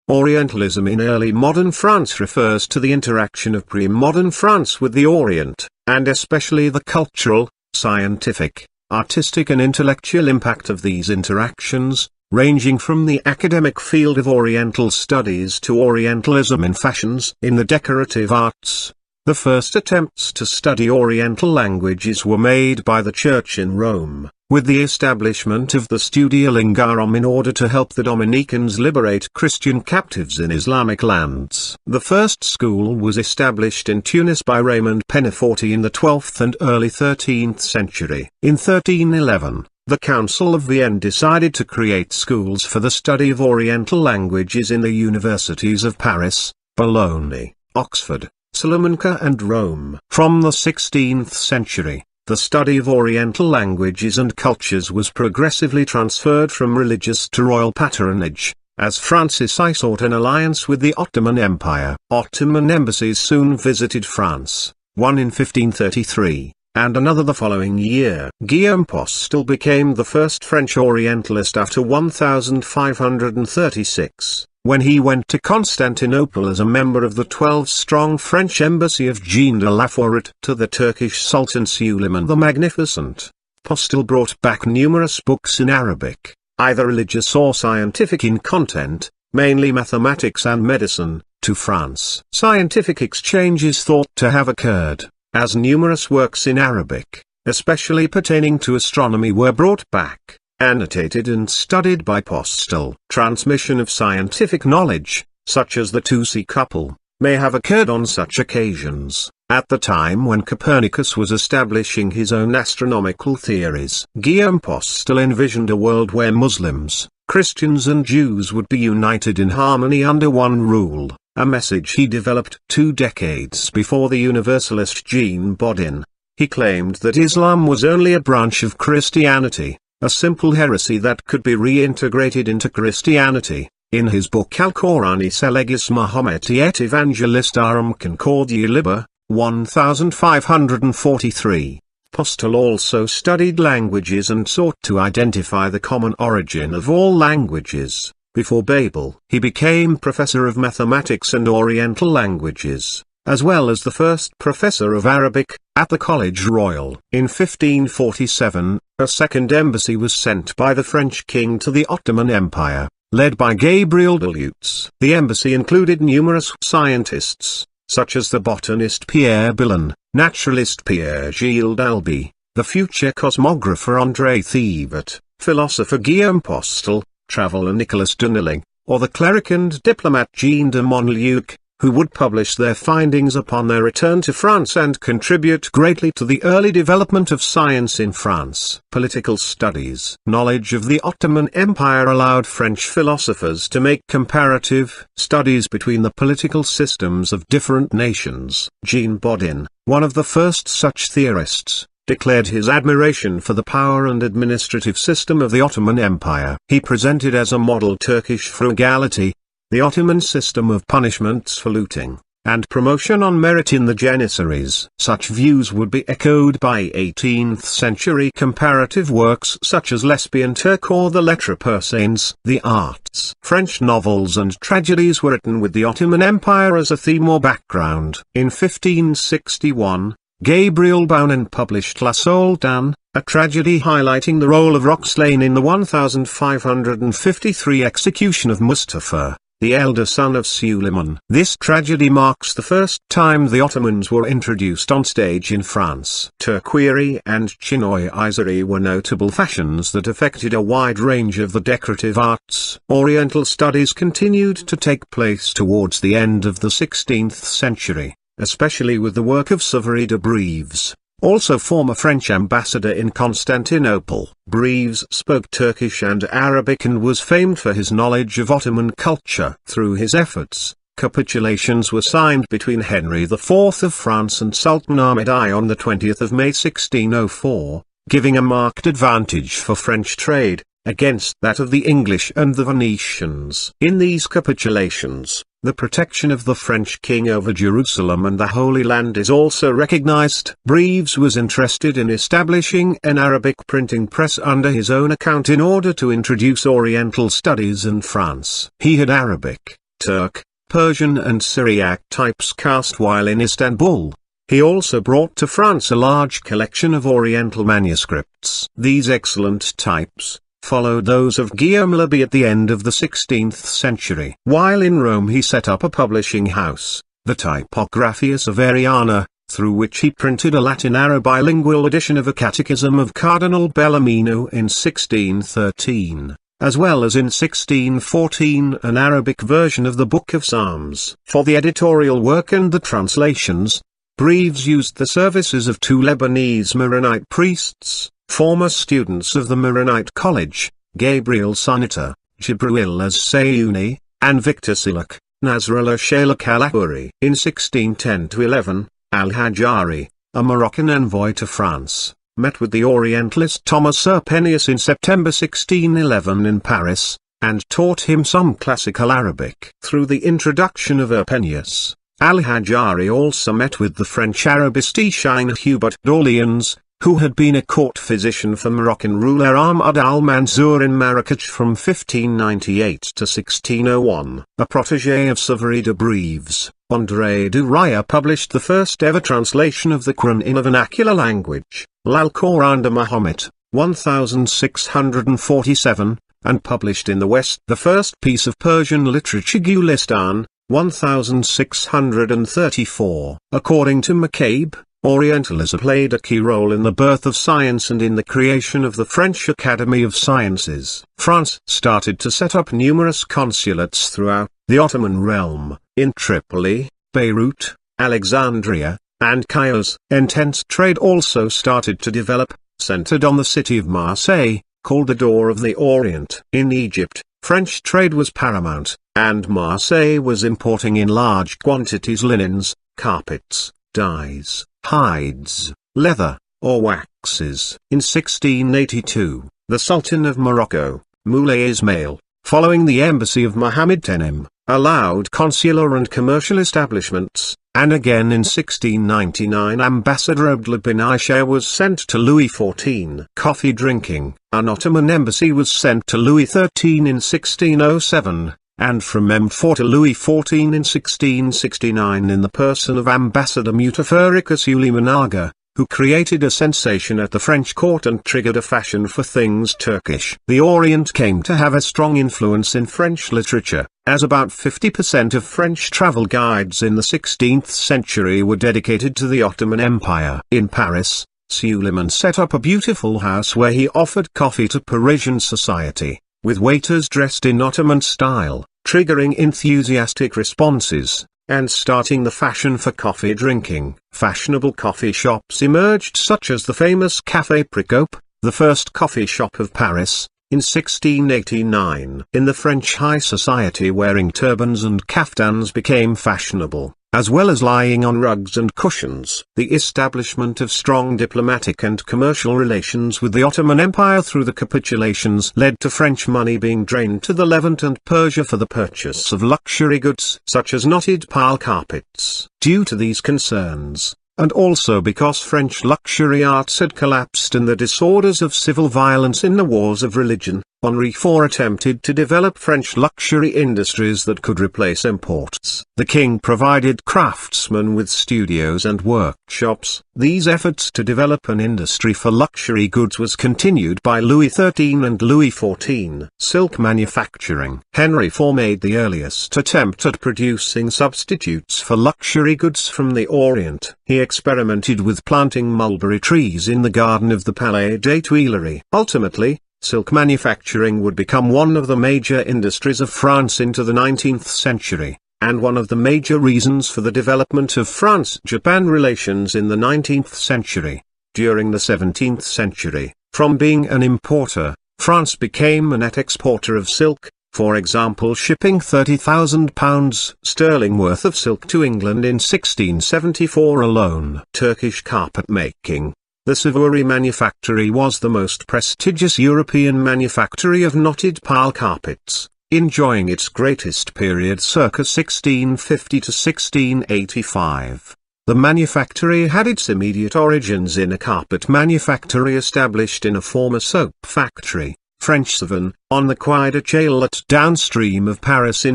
Orientalism in early modern France refers to the interaction of pre-modern France with the Orient, and especially the cultural, scientific, artistic and intellectual impact of these interactions, ranging from the academic field of Oriental studies to Orientalism in fashions in the decorative arts. The first attempts to study Oriental languages were made by the Church in Rome, with the establishment of the Studia Linguarum in order to help the Dominicans liberate Christian captives in Islamic lands. The first school was established in Tunis by Raymond Peneforti in the 12th and early 13th century. In 1311, the Council of Vienne decided to create schools for the study of Oriental languages in the universities of Paris, Bologna, Oxford, Salamanca and Rome. From the 16th century, the study of Oriental languages and cultures was progressively transferred from religious to royal patronage, as Francis I sought an alliance with the Ottoman Empire. Ottoman embassies soon visited France, one in 1533, and another the following year. Guillaume Postel became the first French Orientalist after 1536. When he went to Constantinople as a member of the 12-strong French embassy of Jean de la Forêt to the Turkish Sultan Suleiman the Magnificent, Postel brought back numerous books in Arabic, either religious or scientific in content, mainly mathematics and medicine, to France. Scientific exchange is thought to have occurred, as numerous works in Arabic, especially pertaining to astronomy, were brought back, annotated and studied by Postel. Transmission of scientific knowledge, such as the Tusi couple, may have occurred on such occasions, at the time when Copernicus was establishing his own astronomical theories. Guillaume Postel envisioned a world where Muslims, Christians and Jews would be united in harmony under one rule, a message he developed 2 decades before the Universalist Jean Bodin. He claimed that Islam was only a branch of Christianity, a simple heresy that could be reintegrated into Christianity. In his book Al-Qur'ani Selegis Mahomet et Evangelistarum Concordia Liber, 1543, Postel also studied languages and sought to identify the common origin of all languages. Before Babel, he became professor of mathematics and Oriental languages, as well as the first professor of Arabic, at the College Royal. In 1547, a second embassy was sent by the French king to the Ottoman Empire, led by Gabriel de Lutz. The embassy included numerous scientists, such as the botanist Pierre Billon, naturalist Pierre-Gilles d'Albi, the future cosmographer André Thibaut, philosopher Guillaume Postel, traveller Nicolas Duneling, or the cleric and diplomat Jean de Montluc, who would publish their findings upon their return to France and contribute greatly to the early development of science in France. Political studies. Knowledge of the Ottoman Empire allowed French philosophers to make comparative studies between the political systems of different nations. Jean Bodin, one of the first such theorists, declared his admiration for the power and administrative system of the Ottoman Empire. He presented as a model Turkish frugality, the Ottoman system of punishments for looting, and promotion on merit in the Janissaries. Such views would be echoed by 18th-century comparative works such as Lesbian Turk or the Lettres Persanes. The arts. French novels and tragedies were written with the Ottoman Empire as a theme or background. In 1561, Gabriel Baunin published La Sultane, a tragedy highlighting the role of Roxlane in the 1553 execution of Mustafa, the elder son of Suleiman. This tragedy marks the first time the Ottomans were introduced on stage in France. Turquerie and chinoiserie were notable fashions that affected a wide range of the decorative arts. Oriental studies continued to take place towards the end of the 16th century, especially with the work of Savary de Brives, also former French ambassador in Constantinople. Brives spoke Turkish and Arabic and was famed for his knowledge of Ottoman culture. Through his efforts, capitulations were signed between Henry IV of France and Sultan Ahmed I on the 20th of May 1604, giving a marked advantage for French trade, against that of the English and the Venetians. In these capitulations, the protection of the French king over Jerusalem and the Holy Land is also recognized. Brives was interested in establishing an Arabic printing press under his own account in order to introduce Oriental studies in France. He had Arabic, Turk, Persian and Syriac types cast while in Istanbul. He also brought to France a large collection of Oriental manuscripts. These excellent types followed those of Guillaume Labey at the end of the 16th century. While in Rome he set up a publishing house, the Typografia Severiana, through which he printed a Latin-Arab bilingual edition of a Catechism of Cardinal Bellarmino in 1613, as well as in 1614 an Arabic version of the Book of Psalms. For the editorial work and the translations, Breves used the services of two Lebanese Maronite priests, former students of the Maronite College, Gabriel Sanita, Jibril Az-Sayuni, and Victor Silak, Nasrallah Shaykh al-Ahwari. In 1610–11, Al-Hajjari, a Moroccan envoy to France, met with the Orientalist Thomas Urpenius in September 1611 in Paris, and taught him some classical Arabic. Through the introduction of Urpenius, Al-Hajjari also met with the French Arabist Hussein Hubert d'Orléans, who had been a court physician for Moroccan ruler Ahmad al-Mansour in Marrakech from 1598 to 1601. A protégé of Savary de Breves, André Duraya published the first ever translation of the Quran in a vernacular language, L'Al-Quran de Mahomet, 1647, and published in the West the first piece of Persian literature Gulistan, 1634. According to McCabe, Orientalism played a key role in the birth of science and in the creation of the French Academy of Sciences. France started to set up numerous consulates throughout the Ottoman realm, in Tripoli, Beirut, Alexandria, and Chios. Intense trade also started to develop, centered on the city of Marseille, called the Door of the Orient. In Egypt, French trade was paramount, and Marseille was importing in large quantities linens, carpets, dyes, hides, leather, or waxes. In 1682, the Sultan of Morocco, Moulay Ismail, following the embassy of Mohammed Tenem, allowed consular and commercial establishments, and again in 1699 Ambassador Abdullah bin Aisha was sent to Louis XIV. Coffee drinking. An Ottoman embassy was sent to Louis XIII in 1607, and from M4 to Louis XIV in 1669 in the person of Ambassador Mutafarrikas Uli Managa, who created a sensation at the French court and triggered a fashion for things Turkish. The Orient came to have a strong influence in French literature, as about 50% of French travel guides in the 16th century were dedicated to the Ottoman Empire. In Paris, Suleiman set up a beautiful house where he offered coffee to Parisian society, with waiters dressed in Ottoman style, triggering enthusiastic responses, and starting the fashion for coffee drinking. Fashionable coffee shops emerged such as the famous Café Précope, the first coffee shop of Paris, in 1689. In the French high society wearing turbans and caftans became fashionable, as well as lying on rugs and cushions. The establishment of strong diplomatic and commercial relations with the Ottoman Empire through the capitulations led to French money being drained to the Levant and Persia for the purchase of luxury goods such as knotted pile carpets. Due to these concerns, and also because French luxury arts had collapsed in the disorders of civil violence in the wars of religion, Henri IV attempted to develop French luxury industries that could replace imports. The king provided craftsmen with studios and workshops. These efforts to develop an industry for luxury goods was continued by Louis XIII and Louis XIV. Silk manufacturing. Henry IV made the earliest attempt at producing substitutes for luxury goods from the Orient. He experimented with planting mulberry trees in the garden of the Palais des Tuileries. Ultimately, silk manufacturing would become one of the major industries of France into the 19th century, and one of the major reasons for the development of France-Japan relations in the 19th century. During the 17th century, from being an importer, France became a net exporter of silk, for example shipping £30,000 sterling worth of silk to England in 1674 alone. Turkish carpet making. The Savary manufactory was the most prestigious European manufactory of knotted pile carpets, enjoying its greatest period circa 1650 to 1685. The manufactory had its immediate origins in a carpet manufactory established in a former soap factory, French Savon, on the Quai de Chaillot downstream of Paris in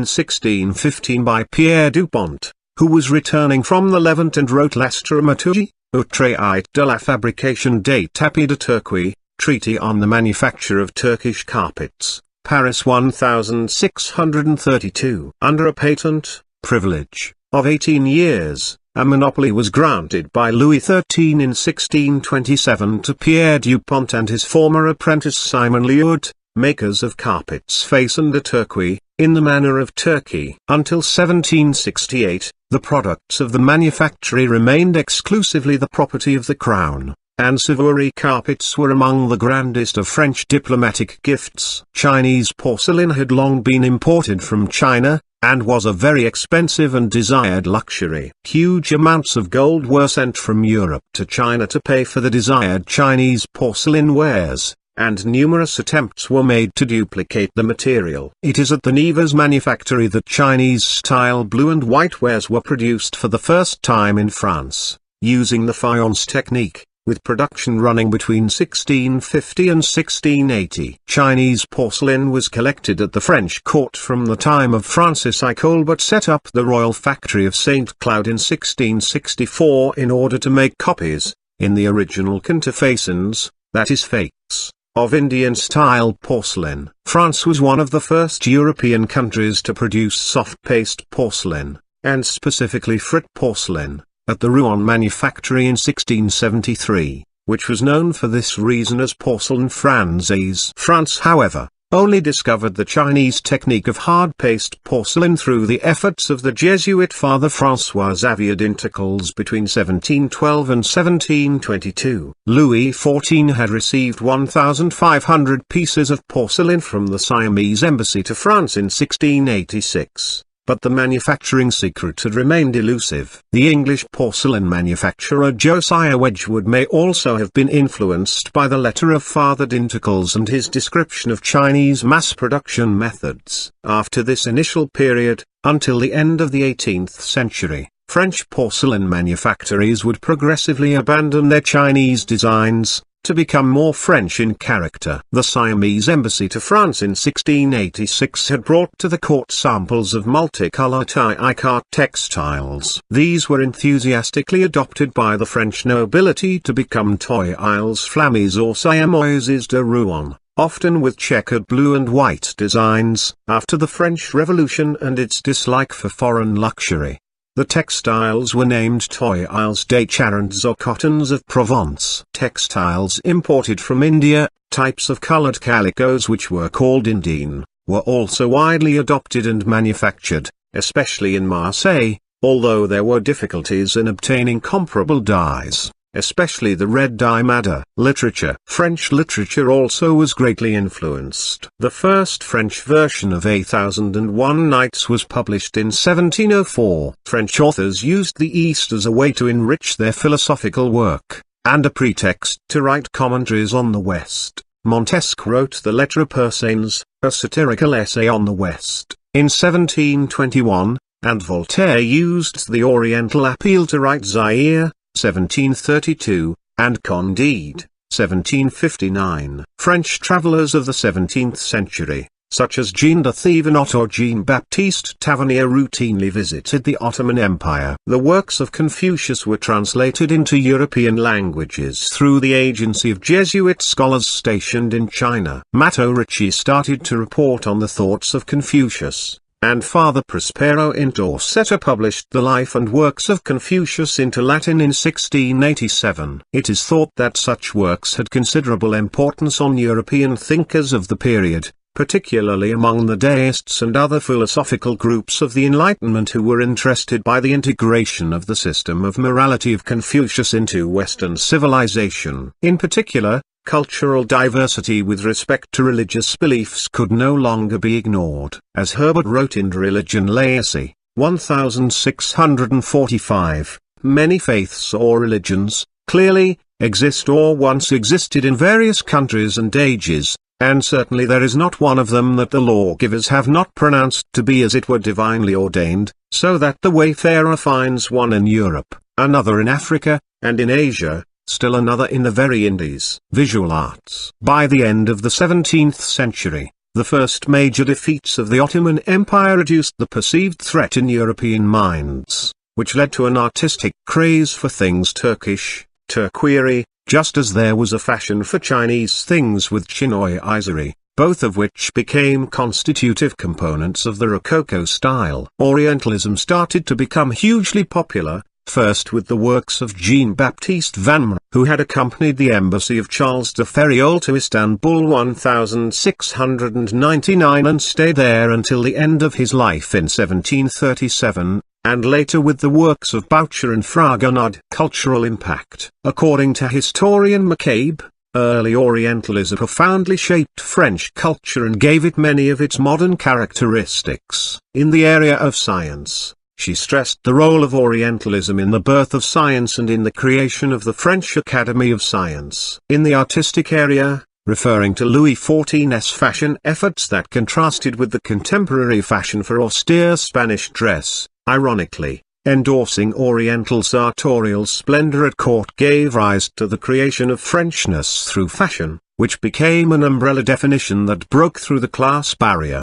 1615 by Pierre Dupont, who was returning from the Levant and wrote L'Astromaturgie, au trait de la fabrication des tapis de Turquie, Treaty on the Manufacture of Turkish Carpets, Paris 1632. Under a patent, privilege, of 18 years, a monopoly was granted by Louis XIII in 1627 to Pierre Dupont and his former apprentice Simon Lioud, makers of carpets façon de Turquie, in the manner of Turkey. Until 1768, the products of the manufactory remained exclusively the property of the crown, and Savory carpets were among the grandest of French diplomatic gifts. Chinese porcelain had long been imported from China, and was a very expensive and desired luxury. Huge amounts of gold were sent from Europe to China to pay for the desired Chinese porcelain wares, and numerous attempts were made to duplicate the material. It is at the Nevers manufactory that Chinese-style blue and white wares were produced for the first time in France, using the faience technique, with production running between 1650 and 1680. Chinese porcelain was collected at the French court from the time of Francis I Colbert set up the Royal Factory of St. Cloud in 1664 in order to make copies, in the original contrefaçons, that is fakes, of Indian-style porcelain. France was one of the first European countries to produce soft-paste porcelain, and specifically frit porcelain, at the Rouen manufactory in 1673, which was known for this reason as porcelain française. France, however, only discovered the Chinese technique of hard-paste porcelain through the efforts of the Jesuit Father François Xavier d'Intercals between 1712 and 1722. Louis XIV had received 1,500 pieces of porcelain from the Siamese embassy to France in 1686. But the manufacturing secret had remained elusive. The English porcelain manufacturer Josiah Wedgwood may also have been influenced by the letter of Father d'Intercals and his description of Chinese mass production methods. After this initial period, until the end of the 18th century, French porcelain manufactories would progressively abandon their Chinese designs, to become more French in character. The Siamese embassy to France in 1686 had brought to the court samples of multicolour tie-art textiles. These were enthusiastically adopted by the French nobility to become toiles flammes or siamoises de Rouen, often with checkered blue and white designs. After the French Revolution and its dislike for foreign luxury, the textiles were named toiles des Charentes or cottons of Provence. Textiles imported from India, types of colored calicos which were called Indienne, were also widely adopted and manufactured, especially in Marseille, although there were difficulties in obtaining comparable dyes, especially the red dye madder. Literature. French literature also was greatly influenced. The first French version of A Thousand and One Nights was published in 1704. French authors used the East as a way to enrich their philosophical work, and a pretext to write commentaries on the West. Montesquieu wrote the Lettres Persanes, a satirical essay on the West, in 1721, and Voltaire used the Oriental appeal to write Zaire, 1732, and Candide, 1759. French travelers of the 17th century, such as Jean de Thévenot or Jean-Baptiste Tavernier, routinely visited the Ottoman Empire. The works of Confucius were translated into European languages through the agency of Jesuit scholars stationed in China. Matteo Ricci started to report on the thoughts of Confucius, and Father Prospero in Dorsetto published the life and works of Confucius into Latin in 1687. It is thought that such works had considerable importance on European thinkers of the period, particularly among the deists and other philosophical groups of the Enlightenment who were interested by the integration of the system of morality of Confucius into Western civilization. In particular, cultural diversity with respect to religious beliefs could no longer be ignored. As Herbert wrote in De Religion Laïci, 1645, many faiths or religions, clearly, exist or once existed in various countries and ages, and certainly there is not one of them that the lawgivers have not pronounced to be as it were divinely ordained, so that the wayfarer finds one in Europe, another in Africa, and in Asia, still another in the very Indies. Visual arts. By the end of the 17th century, the first major defeats of the Ottoman Empire reduced the perceived threat in European minds, which led to an artistic craze for things Turkish, Turquerie, just as there was a fashion for Chinese things with chinoiserie, both of which became constitutive components of the Rococo style. Orientalism started to become hugely popular, first with the works of Jean-Baptiste Van Meer, who had accompanied the embassy of Charles de Ferriol to Istanbul 1699 and stayed there until the end of his life in 1737, and later with the works of Boucher and Fragonard. Cultural impact. According to historian McCabe, early Orientalism profoundly shaped French culture and gave it many of its modern characteristics. In the area of science, she stressed the role of Orientalism in the birth of science and in the creation of the French Academy of Science. In the artistic area, referring to Louis XIV's fashion efforts that contrasted with the contemporary fashion for austere Spanish dress, ironically, endorsing Oriental sartorial splendor at court gave rise to the creation of Frenchness through fashion, which became an umbrella definition that broke through the class barrier.